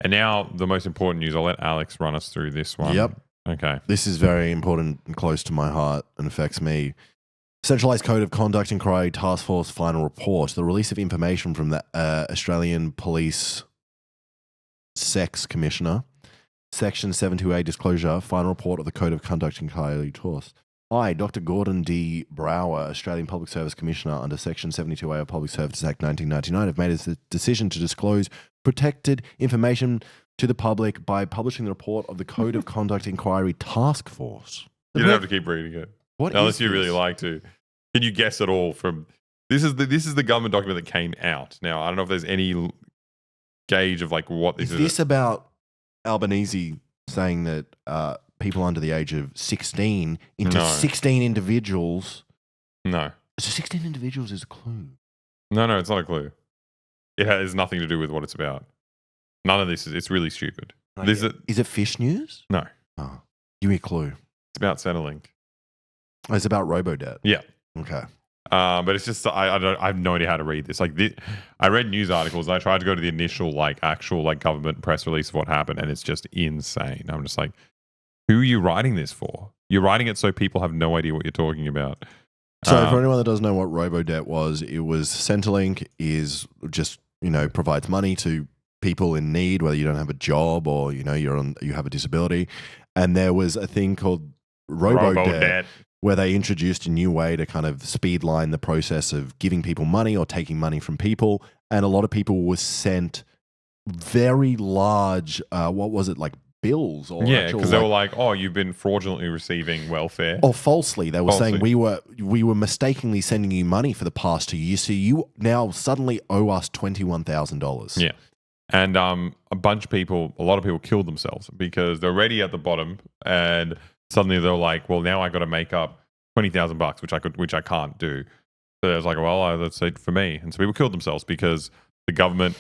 And now the most important news. I'll let Alex run us through this one. Yep. Okay. This is very important and close to my heart and affects me. Centralised Code of Conduct Inquiry Task Force final report. The release of information from the Australian Police Sex Commissioner. Section 728 disclosure. Final report of the Code of Conduct Inquiry Task. I, Dr. Gordon D. Brower, Australian Public Service Commissioner under Section 72A of Public Services Act 1999, have made a decision to disclose protected information to the public by publishing the report of the Code of Conduct Inquiry Task Force. You don't have to keep reading it. Unless you really like to. Can you guess at all from... This is the government document that came out. Now, I don't know if there's any gauge of like what this is. Is this about Albanese saying that people under the age of 16 into 16 individuals... No. So 16 individuals is a clue. No, it's not a clue. It has nothing to do with what it's about. None of this it's really stupid. Is it fish news? No. Oh, give me a clue. It's about Centrelink. Oh, it's about Robodebt. Yeah. Okay. But it's just I have no idea how to read this. Like I read news articles. And I tried to go to the initial actual government press release of what happened, and it's just insane. I'm just like, who are you writing this for? You're writing it so people have no idea what you're talking about. So for anyone that doesn't know what Robodebt was, it was Centrelink is just provides money to people in need, whether you don't have a job or you have a disability, and there was a thing called Robodebt where they introduced a new way to kind of speedline the process of giving people money or taking money from people, and a lot of people were sent very large bills or because they were like, oh, you've been fraudulently receiving welfare, or falsely they were saying we were mistakenly sending you money for the past 2 years, so you now suddenly owe us $21,000. Yeah. And a lot of people killed themselves because they're already at the bottom, and suddenly they're like, well, now I got to make up $20,000, which I can't do. So it's like, well, let's say for me, and so people killed themselves because the government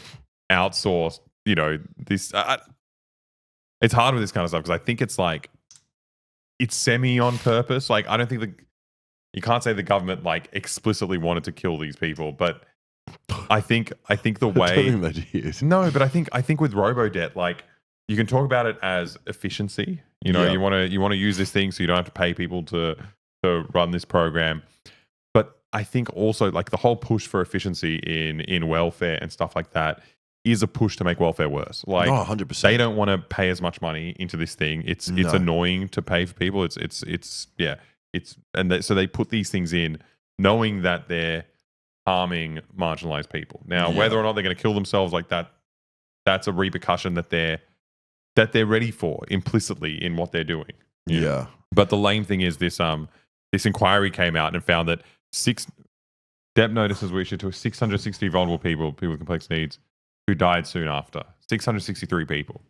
outsourced. This. It's hard with this kind of stuff because I think it's semi on purpose. Like I don't think you can't say the government explicitly wanted to kill these people, but I think the way I don't think that is. No, but I think with Robodebt, you can talk about it as efficiency. You want to use this thing so you don't have to pay people to run this program. But I think also the whole push for efficiency in welfare and stuff like that is a push to make welfare worse. 100%. They don't want to pay as much money into this thing. It's annoying to pay for people. So they put these things in knowing that they're harming marginalized people. Now, whether or not they're going to kill themselves that's a repercussion that they're ready for implicitly in what they're doing. Yeah. But the lame thing is this inquiry came out and found that 6 debt notices were issued to 660 vulnerable people with complex needs who died soon after. 663 people.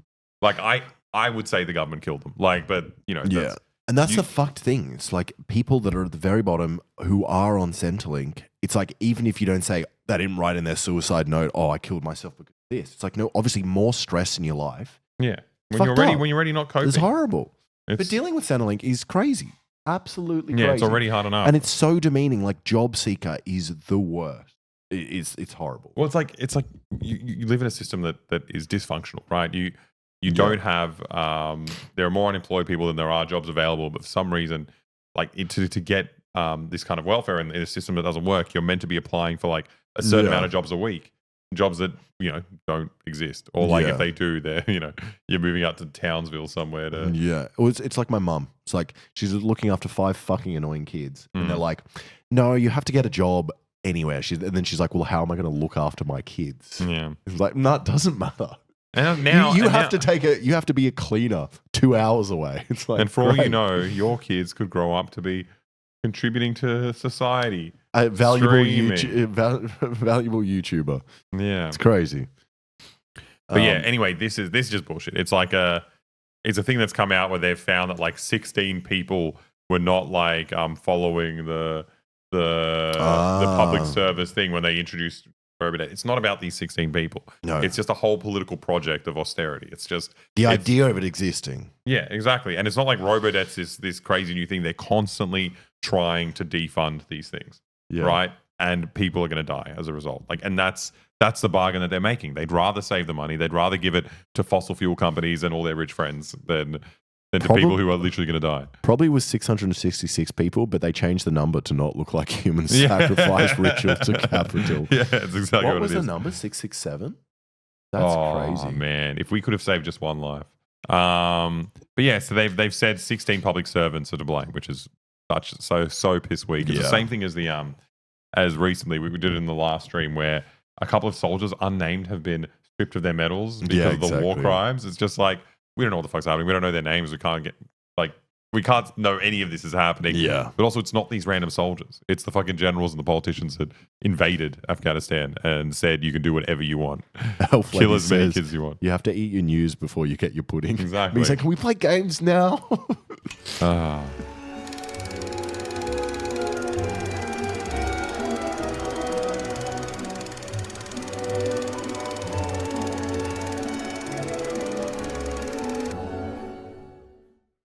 I would say the government killed them. And that's the fucked thing. It's people that are at the very bottom who are on Centrelink, it's even if you don't say they didn't write in their suicide note, oh, I killed myself because of this. It's no, obviously more stress in your life. Yeah. When you're already not coping. It's horrible. But dealing with Centrelink is crazy. Absolutely crazy. Yeah, it's already hard enough. And it's so demeaning. Job seeker is the worst. It's horrible. Well, it's like you live in a system that is dysfunctional, right? You don't have there are more unemployed people than there are jobs available, but for some reason, to get this kind of welfare in a system that doesn't work, you're meant to be applying for a certain amount of jobs a week, jobs that don't exist, or if they do, they're you're moving out to Townsville somewhere to it's like my mum. It's she's looking after 5 fucking annoying kids, and they're like, no, you have to get a job anywhere. And then she's like, well, how am I going to look after my kids? Yeah, it's no, it doesn't matter. And now you have to be a cleaner 2 hours away. It's and for all you know, your kids could grow up to be contributing to society, valuable YouTuber. Yeah, it's crazy. But anyway, this is just bullshit. It's it's a thing that's come out where they've found that 16 people were not following the public service thing when they introduced Robodebt. It's not about these 16 people. No. It's just a whole political project of austerity. It's just the idea of it existing. Yeah, exactly. And it's not like Robodebt's this crazy new thing. They're constantly trying to defund these things, right? And people are going to die as a result. And that's That's the bargain that they're making. They'd rather save the money. They'd rather give it to fossil fuel companies and all their rich friends than to people who are literally going to die. Probably was 666 people, but they changed the number to not look like human sacrifice ritual to capital. Yeah, it's exactly what it is. What was the number? 667? That's crazy. Oh, man. If we could have saved just one life. But yeah, so they've said 16 public servants are to blame, which is so piss weak. It's the same thing as as recently we did it in the last stream where a couple of soldiers unnamed have been stripped of their medals because of the war crimes. It's just like, we don't know what the fuck's happening. We don't know their names. We can't know any of this is happening. Yeah. But also, it's not these random soldiers. It's the fucking generals and the politicians that invaded Afghanistan and said you can do whatever you want. Kill as many kids as you want. You have to eat your news before you get your pudding. Exactly. He's like, can we play games now?